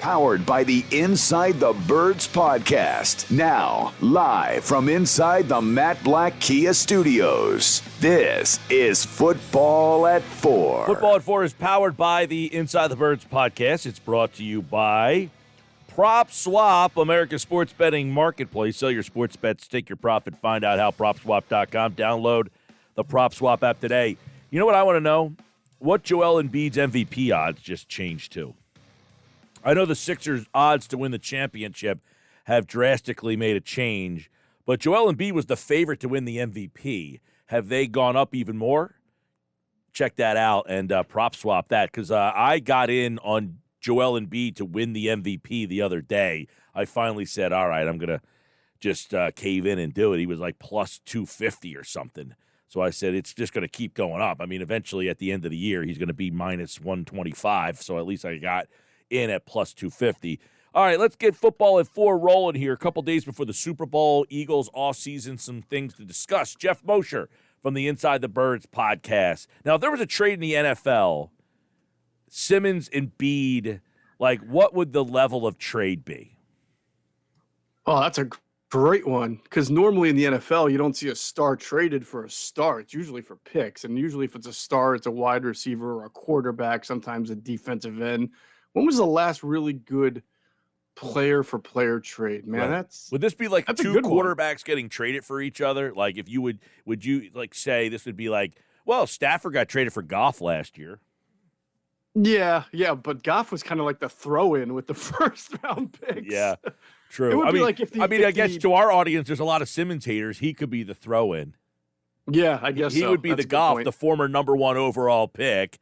Powered by the Inside the Birds podcast. Now, live from inside the Matt Black Kia Studios. This is Football at 4. Football at 4 is powered by the Inside the Birds podcast. It's brought to you by Prop Swap, America's sports betting marketplace. Sell your sports bets, take your profit, find out how. PropSwap.com. Download the Prop Swap app today. You know what I want to know? What Joel Embiid's MVP odds just changed to? I know the Sixers' odds to win the championship have drastically made a change, but Joel Embiid was the favorite to win the MVP. Have they gone up even more? Check that out and prop swap that, because I got in on Joel Embiid to win the MVP the other day. I finally said, all right, I'm going to just cave in and do it. He was like plus 250 or something. So I said, it's just going to keep going up. I mean, eventually at the end of the year, he's going to be minus 125, so at least I got in at plus 250. All right, let's get Football at 4 rolling here. A couple days before the Super Bowl, Eagles offseason, some things to discuss. Geoff Mosher from the Inside the Birds podcast. Now, if there was a trade in the NFL, Simmons and Embiid, like, what would the level of trade be? Oh, that's a great one, because normally in the NFL, you don't see a star traded for a star. It's usually for picks, and usually if it's a star, it's a wide receiver or a quarterback, sometimes a defensive end. When was the last really good player-for-player trade? Man, Right. Would this be like that's a two good one. quarterbacks getting traded for each other? Like, if you would you like say this would be like, well, Stafford got traded for Goff last year. Yeah, but Goff was kind of like the throw-in with the first-round picks. Yeah, true. It would I be mean, like if the, I guess to our audience, there's a lot of Simmons haters. He could be the throw-in. Yeah, I guess He so. would be That's the a good Goff, point. the former number 1 overall pick,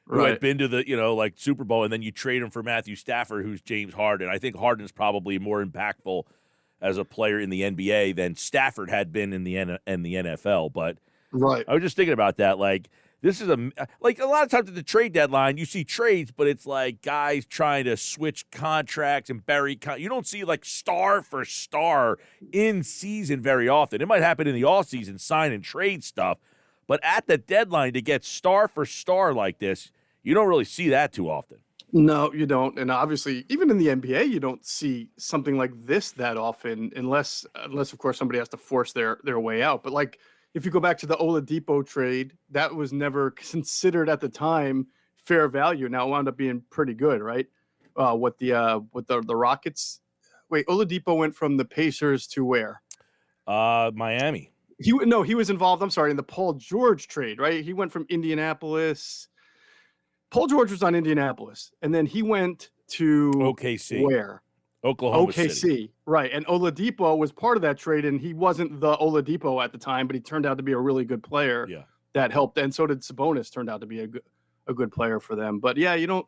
who Right. had been to the, like Super Bowl, and then you trade him for Matthew Stafford, who's James Harden. I think Harden's probably more impactful as a player in the NBA than Stafford had been in the NFL. But Right. I was just thinking about that. Like, this is like a lot of times at the trade deadline, you see trades, but it's like guys trying to switch contracts and bury. You don't see like star for star in season very often. It might happen in the off season, sign and trade stuff. But at the deadline to get star for star like this, you don't really see that too often. No, you don't. And obviously, even in the NBA, you don't see something like this that often, unless of course somebody has to force their way out. But like if you go back to the Oladipo trade, that was never considered at the time fair value. Now it wound up being pretty good, right? With the Rockets. Wait, Oladipo went from the Pacers to where? Miami. He was involved, I'm sorry, in the Paul George trade, right? He went from Indianapolis. Paul George was on Indianapolis, and then he went to OKC. Where? Oklahoma OKC, City. right. And Oladipo was part of that trade, and he wasn't the Oladipo at the time, but he turned out to be a really good player. Yeah. That helped, and so did Sabonis. Turned out to be a good player for them. But yeah, you don't.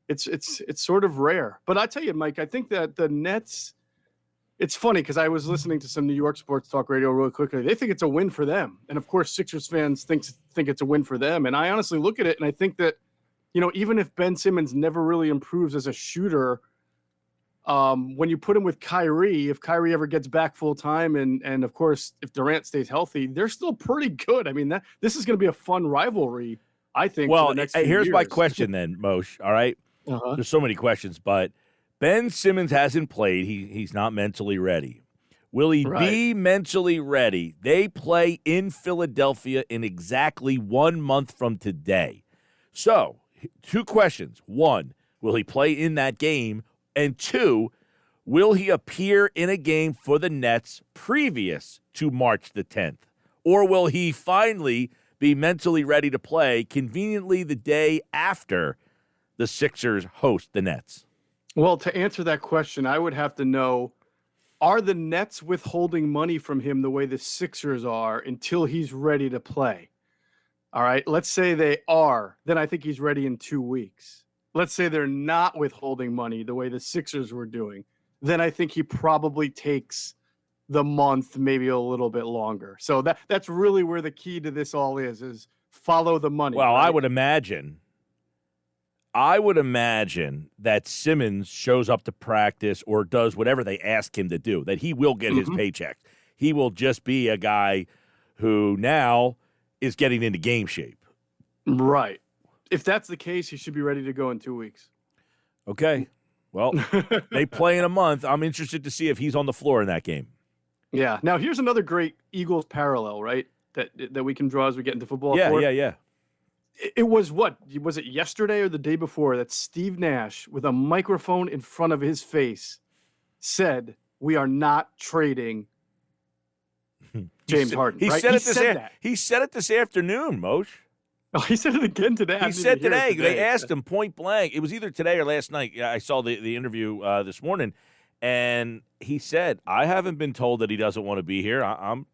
It's sort of rare. But I tell you, Mike, I think that the Nets. It's funny because I was listening to some New York sports talk radio really quickly. They think it's a win for them, and of course, Sixers fans think it's a win for them. And I honestly look at it, and I think that, even if Ben Simmons never really improves as a shooter, when you put him with Kyrie, if Kyrie ever gets back full time, and of course if Durant stays healthy, they're still pretty good. I mean, this is going to be a fun rivalry, I think. Well, for the next few here's my years. question then, Moshe. All right, There's so many questions, but Ben Simmons hasn't played. He's not mentally ready. Will he be mentally ready? They play in Philadelphia in exactly 1 month from today. So, 2 questions. 1, will he play in that game? And 2, will he appear in a game for the Nets previous to March the 10th? Or will he finally be mentally ready to play conveniently the day after the Sixers host the Nets? Well, to answer that question, I would have to know, are the Nets withholding money from him the way the Sixers are until he's ready to play? All right, let's say they are. Then I think he's ready in 2 weeks. Let's say they're not withholding money the way the Sixers were doing. Then I think he probably takes the month, maybe a little bit longer. So that's really where the key to this all is follow the money. Well, right? I would imagine that Simmons shows up to practice or does whatever they ask him to do, that he will get his paycheck. He will just be a guy who now is getting into game shape. Right. If that's the case, he should be ready to go in 2 weeks. Okay. Well, they play in a month. I'm interested to see if he's on the floor in that game. Yeah. Now, here's another great Eagles parallel, right, that we can draw as we get into football. Yeah. It was what? Was it yesterday or the day before that Steve Nash, with a microphone in front of his face, said, "We are not trading James Harden." He right? said that. He said it this afternoon, Moshe. Oh, he said it again today. He said today. They asked him point blank. It was either today or last night. I saw the interview this morning, and he said, "I haven't been told that he doesn't want to be here. I'm,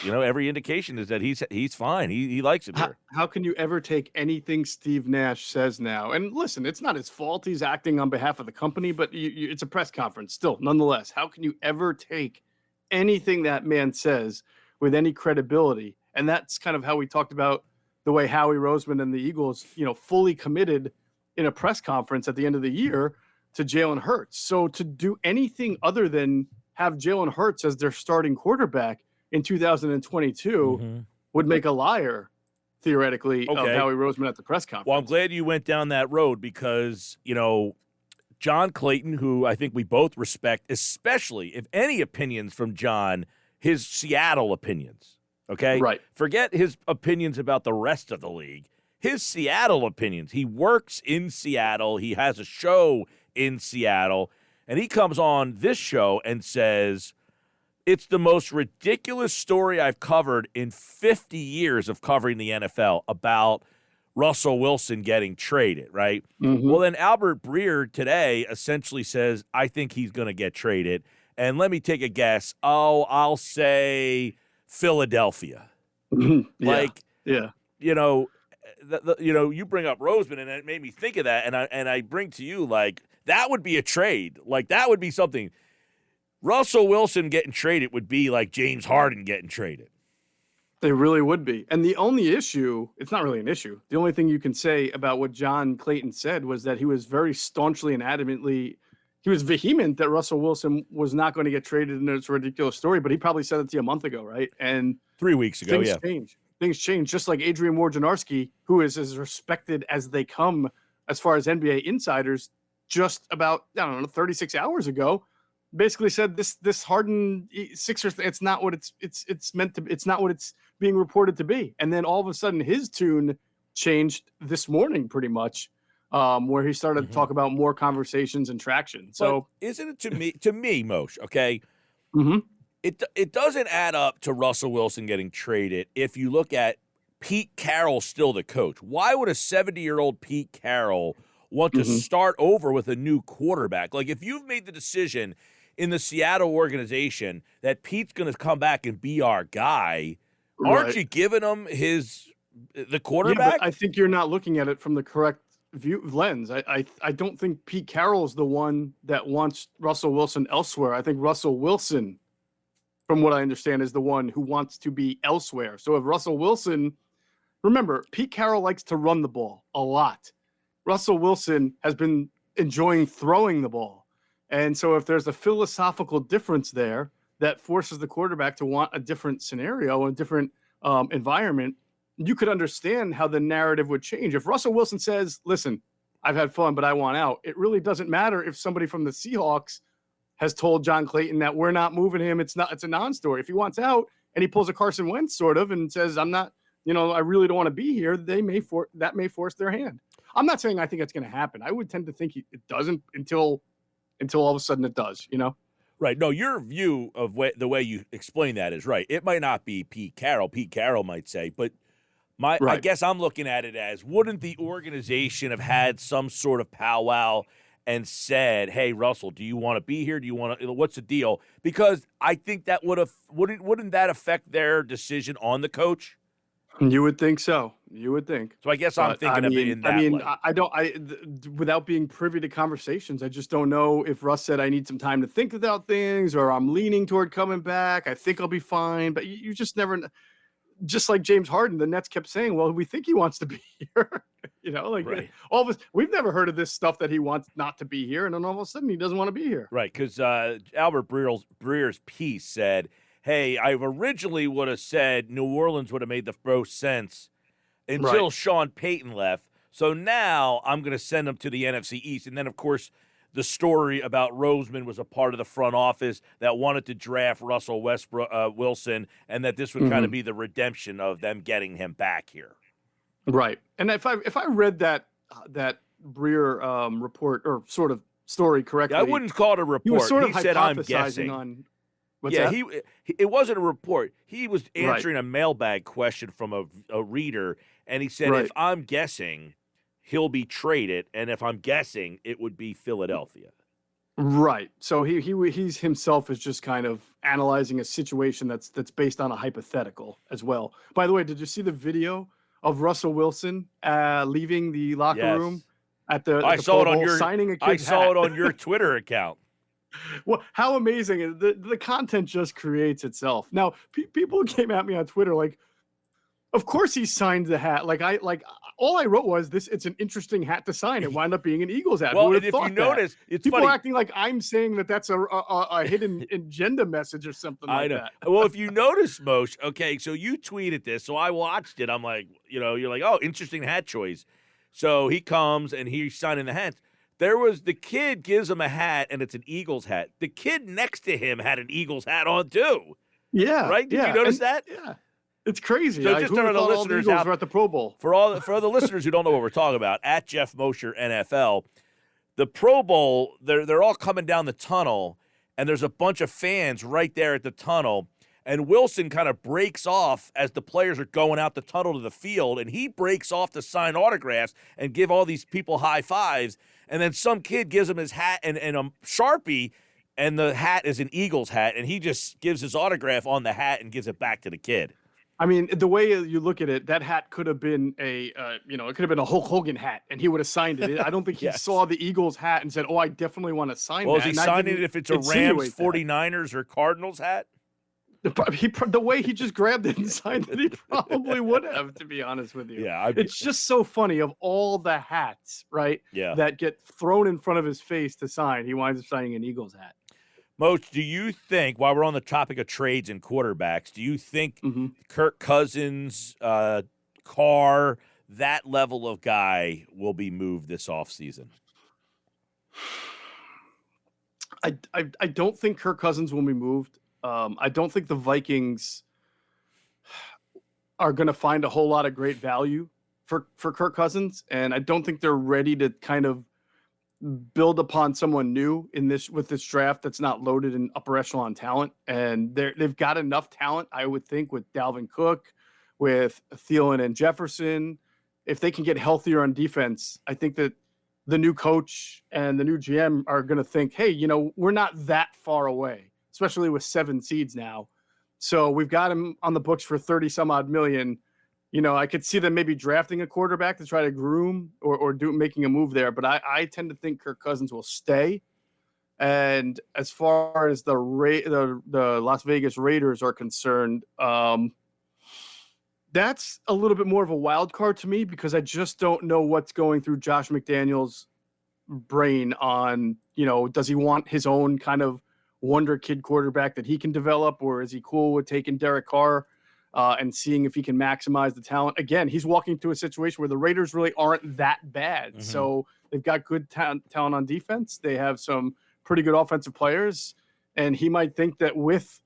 every indication is that he's fine. He likes it here." How can you ever take anything Steve Nash says now? And listen, it's not his fault. He's acting on behalf of the company, but it's a press conference still. Nonetheless, how can you ever take anything that man says with any credibility? And that's kind of how we talked about the way Howie Roseman and the Eagles, fully committed in a press conference at the end of the year to Jalen Hurts. So to do anything other than have Jalen Hurts as their starting quarterback in 2022 would make a liar, theoretically, of Howie Roseman at the press conference. Well, I'm glad you went down that road because, John Clayton, who I think we both respect, especially if any opinions from John, his Seattle opinions. Okay? Right. Forget his opinions about the rest of the league. His Seattle opinions. He works in Seattle. He has a show in Seattle. And he comes on this show and says, "It's the most ridiculous story I've covered in 50 years of covering the NFL about Russell Wilson getting traded," right? Well, then Albert Breer today essentially says, "I think he's going to get traded." And let me take a guess. I'll say Philadelphia. Yeah. You bring up Roseman, and it made me think of that. And I bring to you, that would be a trade. That would be something. Russell Wilson getting traded would be like James Harden getting traded. They really would be. And the only issue, it's not really an issue. The only thing you can say about what John Clayton said was that he was very staunchly and adamantly, he was vehement that Russell Wilson was not going to get traded in this ridiculous story, but he probably said it to you a month ago, right? And 3 weeks ago, Things change, just like Adrian Wojnarowski, who is as respected as they come as far as NBA insiders, just about, 36 hours ago, basically said this Harden Sixers, it's not what it's meant to be. It's not what it's being reported to be. And then all of a sudden his tune changed this morning pretty much, where he started to talk about more conversations and traction. So but isn't it to me, Moshe, okay? It doesn't add up to Russell Wilson getting traded if you look at Pete Carroll still the coach. Why would a 70-year-old Pete Carroll want to start over with a new quarterback? Like, if you've made the decision in the Seattle organization that Pete's going to come back and be our guy, aren't you giving him the quarterback? Yeah, but I think you're not looking at it from the correct lens. I don't think Pete Carroll is the one that wants Russell Wilson elsewhere. I think Russell Wilson, from what I understand, is the one who wants to be elsewhere. So if Russell Wilson, remember, Pete Carroll likes to run the ball a lot. Russell Wilson has been enjoying throwing the ball. And so if there's a philosophical difference there that forces the quarterback to want a different scenario, a different environment, you could understand how the narrative would change. If Russell Wilson says, "Listen, I've had fun, but I want out," it really doesn't matter if somebody from the Seahawks has told John Clayton that we're not moving him. It's a non-story. If he wants out and he pulls a Carson Wentz sort of and says, "I'm not, I really don't want to be here," that may force their hand. I'm not saying I think it's going to happen. I would tend to think it doesn't until all of a sudden it does, Right. No, your view of the way you explain that is right. It might not be Pete Carroll. Pete Carroll might say, but I guess I'm looking at it as, wouldn't the organization have had some sort of powwow and said, "Hey, Russell, do you want to be here? Do you want to? What's the deal?" Because I think that wouldn't that affect their decision on the coach? You would think so. You would think. So I guess I'm thinking of it in that way. Without being privy to conversations, I just don't know if Russ said, "I need some time to think about things," or "I'm leaning toward coming back. I think I'll be fine." But you just never know. Just like James Harden, the Nets kept saying, "Well, we think he wants to be here." Right. All of us, we've never heard of this stuff that he wants not to be here, and then all of a sudden he doesn't want to be here. Right, because Albert Breer's piece said, "Hey, I originally would have said New Orleans would have made the most sense until Sean Payton left. So now I'm going to send him to the NFC East." And then, of course, the story about Roseman was a part of the front office that wanted to draft Russell Wilson, and that this would kind of be the redemption of them getting him back here. Right. And if I read that Breer report or sort of story correctly, I wouldn't call it a report. He was sort of said, "I'm guessing." It wasn't a report. He was answering a mailbag question from a reader, and he said, "If I'm guessing, he'll be traded, and if I'm guessing, it would be Philadelphia." Right. So he's himself is just kind of analyzing a situation that's based on a hypothetical as well. By the way, did you see the video of Russell Wilson leaving the locker room at the saw it Pro on Bowl, your signing a kid's I saw hat? it on your Twitter account. Well, how amazing! The content just creates itself. Now, people came at me on Twitter like, "Of course he signed the hat." All I wrote was this: "It's an interesting hat to sign." It wound up being an Eagles hat. Well, and if you notice, it's people funny. acting like I'm saying that's a hidden agenda message or something like that. Well, if you notice, Moshe, okay, so you tweeted this, so I watched it. I'm like, you're like, "Oh, interesting hat choice." So he comes and he's signing the hats. The kid gives him a hat, and it's an Eagles hat. The kid next to him had an Eagles hat on too. Yeah. Right? Did you notice that? Yeah. It's crazy. So just for the listeners out were at the Pro Bowl. For the listeners who don't know what we're talking about, at Geoff Mosher NFL, the Pro Bowl, they're all coming down the tunnel, and there's a bunch of fans right there at the tunnel. And Wilson kind of breaks off as the players are going out the tunnel to the field, and he breaks off to sign autographs and give all these people high fives. And then some kid gives him his hat and a Sharpie, and the hat is an Eagles hat, and he just gives his autograph on the hat and gives it back to the kid. I mean, the way you look at it, that hat could have been it could have been a Hulk Hogan hat, and he would have signed it. I don't think he saw the Eagles hat and said, "Oh, I definitely want to sign that." Well, is he signing it if it's a Rams, 49ers, or Cardinals hat? The way he just grabbed it and signed it, he probably would have, to be honest with you. Yeah, it's just so funny of all the hats, right? Yeah, that get thrown in front of his face to sign. He winds up signing an Eagles hat. Moshe, do you think, while we're on the topic of trades and quarterbacks, do you think Kirk Cousins, Carr, that level of guy will be moved this offseason? I don't think Kirk Cousins will be moved. I don't think the Vikings are going to find a whole lot of great value for Kirk Cousins, and I don't think they're ready to kind of build upon someone new with this draft that's not loaded in upper echelon talent. And they've got enough talent, I would think, with Dalvin Cook, with Thielen and Jefferson. If they can get healthier on defense, I think that the new coach and the new GM are going to think, hey, we're not that far away, especially with 7 seeds now. So we've got him on the books for 30 some odd million. I could see them maybe drafting a quarterback to try to groom or making a move there. But I tend to think Kirk Cousins will stay. And as far as the Las Vegas Raiders are concerned, that's a little bit more of a wild card to me, because I just don't know what's going through Josh McDaniels' brain on, does he want his own kind of wonder kid quarterback that he can develop, or is he cool with taking Derek Carr and seeing if he can maximize the talent? Again, he's walking to a situation where the Raiders really aren't that bad. Mm-hmm. So they've got good talent on defense. They have some pretty good offensive players. And he might think that with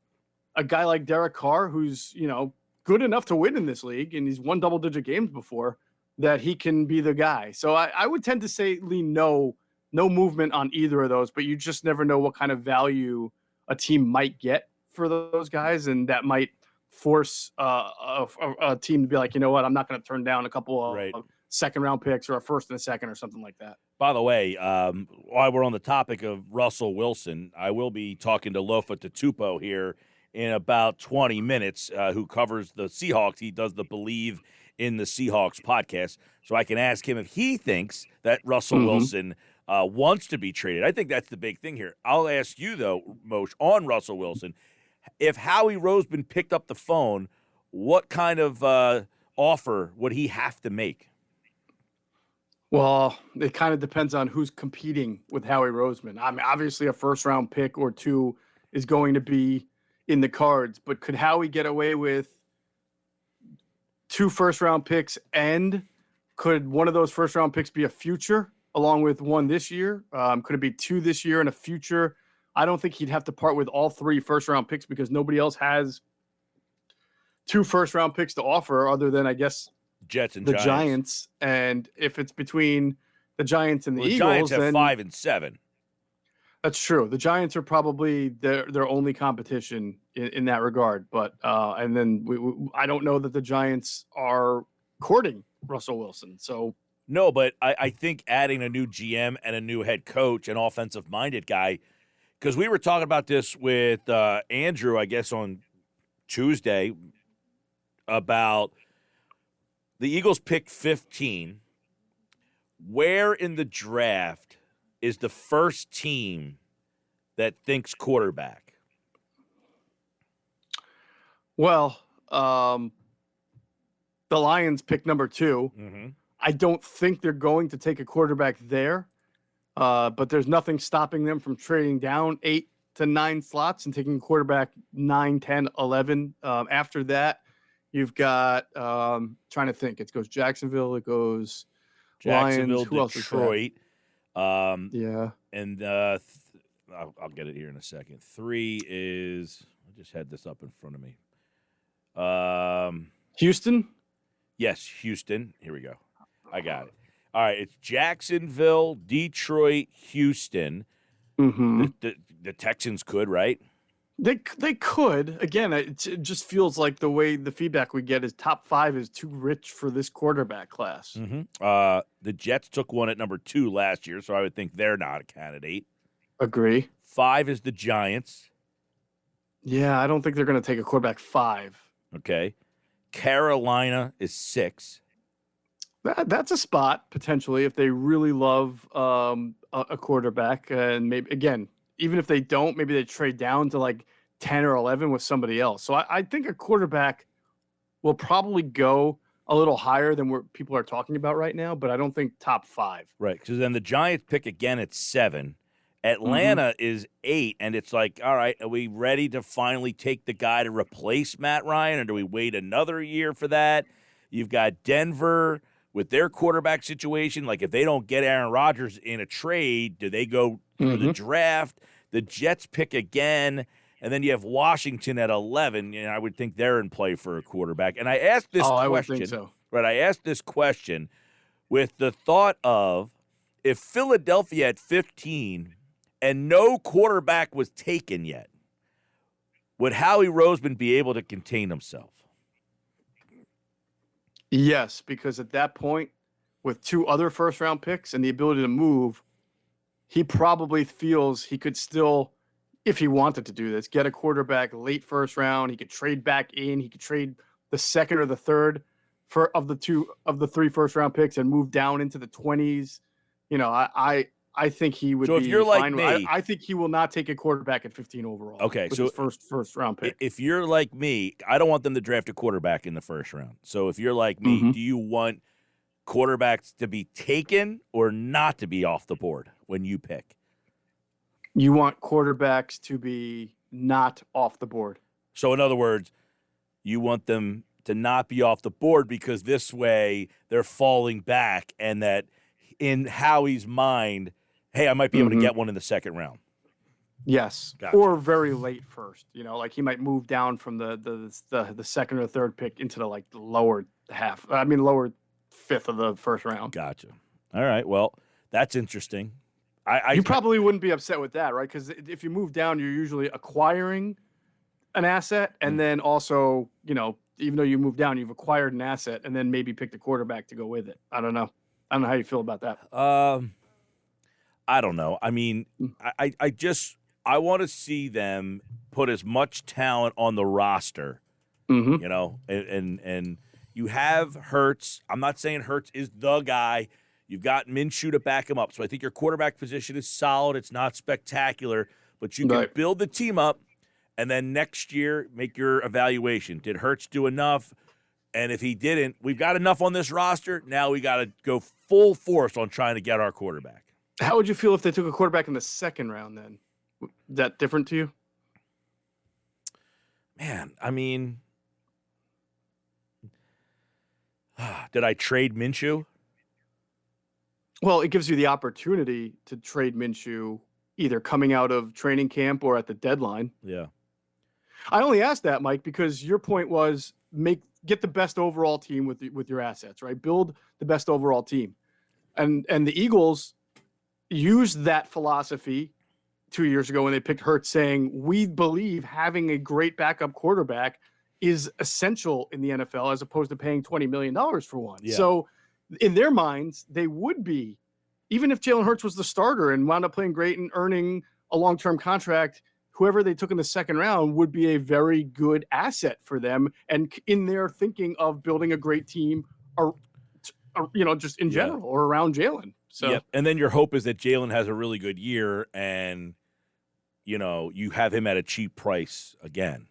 a guy like Derek Carr, who's, good enough to win in this league, and he's won double-digit games before, that he can be the guy. So I would tend to say no movement on either of those, but you just never know what kind of value a team might get for those guys, and that might force a team to be like, you know what, I'm not going to turn down a couple of second-round picks or a first and a second or something like that. By the way, while we're on the topic of Russell Wilson, I will be talking to Lofa Tatupo here in about 20 minutes, who covers the Seahawks. He does the Believe in the Seahawks podcast. So I can ask him if he thinks that Russell Wilson wants to be traded. I think that's the big thing here. I'll ask you, though, Moshe, on Russell Wilson, if Howie Roseman picked up the phone, what kind of offer would he have to make? Well, it kind of depends on who's competing with Howie Roseman. I mean, obviously a first-round pick or two is going to be in the cards, but could Howie get away with 2 first-round picks, and could one of those first-round picks be a future along with one this year? Could it be 2 this year and a future? I don't think he'd have to part with all 3 first-round picks because nobody else has 2 first-round picks to offer other than, I guess, Jets and the Giants. And if it's between the Giants and the Eagles, Giants have then 5 and 7. That's true. The Giants are probably their only competition in that regard. But and then I don't know that the Giants are courting Russell Wilson. So no, but I think adding a new GM and a new head coach, an offensive-minded guy, because we were talking about this with Andrew, I guess, on Tuesday about the Eagles pick 15. Where in the draft is the first team that thinks quarterback? Well, the Lions pick number 2. Mm-hmm. I don't think they're going to take a quarterback there, but there's nothing stopping them from trading down 8 to 9 slots and taking a quarterback 9, 10, 11. After that, you've got trying to think. It goes Jacksonville. It goes Lions. Who Detroit. Yeah. And I'll get it here in a second. 3 is – I just had this up in front of me. Houston? Yes, Houston. Here we go. I got it. All right, it's Jacksonville, Detroit, Houston. Mm-hmm. The Texans could, right? They could. Again, it just feels like the way the feedback we get is top 5 is too rich for this quarterback class. Mm-hmm. The Jets took one at number 2 last year, so I would think they're not a candidate. Agree. 5 is the Giants. Yeah, I don't think they're going to take a quarterback 5. Okay. Carolina is 6. That's a spot, potentially, if they really love a quarterback. And maybe, again, even if they don't, maybe they trade down to like 10 or 11 with somebody else. So I think a quarterback will probably go a little higher than what people are talking about right now, but I don't think top 5. Right, because then the Giants pick again at 7. Atlanta is 8, and it's like, all right, are we ready to finally take the guy to replace Matt Ryan, or do we wait another year for that? You've got Denver with their quarterback situation. Like, if they don't get Aaron Rodgers in a trade, do they go through the draft? The Jets pick again, and then you have Washington at 11. I would think they're in play for a quarterback. And I asked this question. I would think so. Right, I asked this question with the thought of, if Philadelphia at 15 and no quarterback was taken yet, would Howie Roseman be able to contain himself? Yes, because at that point, with 2 other first-round picks and the ability to move, he probably feels he could still, if he wanted to do this, get a quarterback late first round. He could trade back in. He could trade the second or the third of the 3 first-round picks and move down into the 20s. I think he would. So if you're like me, I think he will not take a quarterback at 15 overall. Okay, so his first round pick. If you're like me, I don't want them to draft a quarterback in the first round. So if you're like me, do you want quarterbacks to be taken or not to be off the board when you pick? You want quarterbacks to be not off the board. So in other words, you want them to not be off the board because this way they're falling back, and that in Howie's mind, hey, I might be able to get one in the second round. Yes, gotcha. Or very late first. Like he might move down from the second or third pick into the lower half. Lower fifth of the first round. Gotcha. All right. Well, that's interesting. You probably wouldn't be upset with that, right? Because if you move down, you're usually acquiring an asset, and then also, even though you move down, you've acquired an asset, and then maybe picked a quarterback to go with it. I don't know how you feel about that. I don't know. I mean, I want to see them put as much talent on the roster, and you have Hurts. I'm not saying Hurts is the guy. You've got Minshew to back him up. So I think your quarterback position is solid. It's not spectacular, but you can build the team up, and then next year make your evaluation. Did Hurts do enough? And if he didn't, we've got enough on this roster. Now we got to go full force on trying to get our quarterback. How would you feel if they took a quarterback in the second round then? Is that different to you? Man, I mean, did I trade Minshew? Well, it gives you the opportunity to trade Minshew either coming out of training camp or at the deadline. Yeah. I only asked that, Mike, because your point was get the best overall team with your assets, right? Build the best overall team. And the Eagles used that philosophy 2 years ago when they picked Hurts, saying, we believe having a great backup quarterback is essential in the NFL as opposed to paying $20 million for one. Yeah. So in their minds, they would be, even if Jalen Hurts was the starter and wound up playing great and earning a long-term contract, whoever they took in the second round would be a very good asset for them. And in their thinking of building a great team, or just in general or around Jalen. So, yep. And then your hope is that Jalen has a really good year and, you have him at a cheap price again.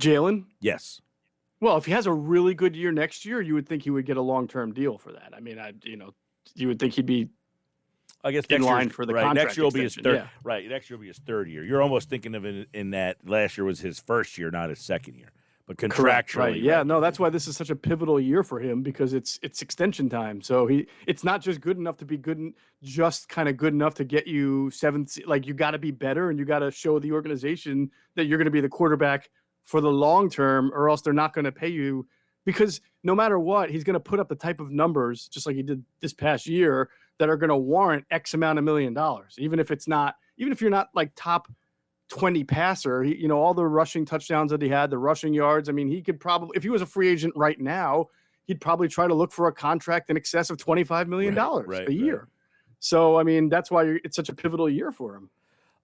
Jalen? Yes. Well, if he has a really good year next year, you would think he would get a long-term deal for that. I mean, you would think he'd be, I guess, in line for the contract next year will be his third. Yeah. Right. Next year will be his third year. You're almost thinking of it in that last year was his first year, not his second year. But contractually, correct, right? Yeah, no, that's why this is such a pivotal year for him, because it's extension time. So it's not just good enough to be good, just kind of good enough to get you seventh. Like, you got to be better, and you got to show the organization that you're going to be the quarterback for the long term, or else they're not going to pay you. Because no matter what, he's going to put up the type of numbers, just like he did this past year, that are going to warrant X amount of $1 million. Even if you're not like top 20 passer, all the rushing touchdowns that he had, the rushing yards. I mean, he could probably, if he was a free agent right now, he'd probably try to look for a contract in excess of $25 million a year. Right. So, I mean, that's why it's such a pivotal year for him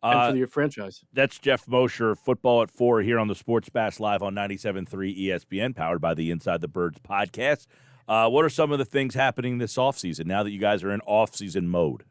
and for the franchise. That's Geoff Mosher, Football at 4 here on the Sports Bash Live on 97.3 ESPN, powered by the Inside the Birds podcast. What are some of the things happening this offseason now that you guys are in offseason mode?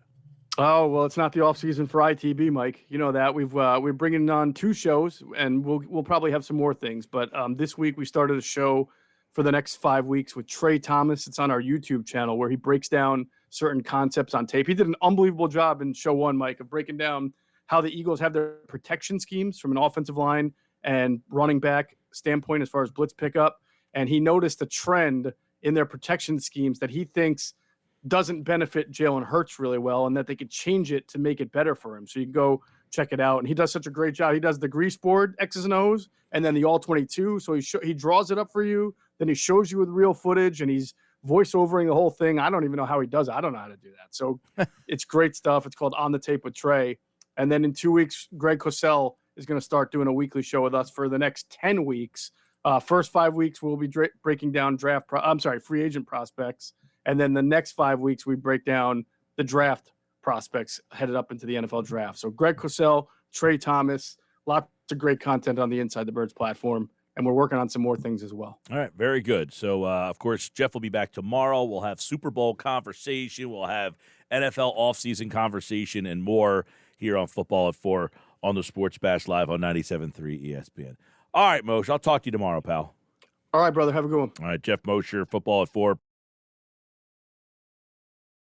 Oh, well, it's not the off season for ITB, Mike. You know that we're bringing on 2 shows, and we'll probably have some more things. But this week we started a show for the next 5 weeks with Trey Thomas. It's on our YouTube channel, where he breaks down certain concepts on tape. He did an unbelievable job in show 1, Mike, of breaking down how the Eagles have their protection schemes from an offensive line and running back standpoint as far as blitz pickup. And he noticed a trend in their protection schemes that he thinks doesn't benefit Jalen Hurts really well, and that they could change it to make it better for him. So you can go check it out. And he does such a great job. He does the grease board X's and O's, and then the all 22. So he draws it up for you. Then he shows you with real footage, and he's voiceovering the whole thing. I don't even know how he does it. I don't know how to do that. So it's great stuff. It's called On the Tape with Trey. And then in 2 weeks, Greg Cosell is going to start doing a weekly show with us for the next 10 weeks. First 5 weeks, we'll be breaking down free agent prospects. And then the next 5 weeks, we break down the draft prospects headed up into the NFL draft. So Greg Cosell, Trey Thomas, lots of great content on the Inside the Birds platform. And we're working on some more things as well. All right, very good. So, of course, Geoff will be back tomorrow. We'll have Super Bowl conversation. We'll have NFL offseason conversation and more here on Football at 4 on the Sports Bash Live on 97.3 ESPN. All right, Moshe, I'll talk to you tomorrow, pal. All right, brother. Have a good one. All right, Geoff Mosher, Football at 4.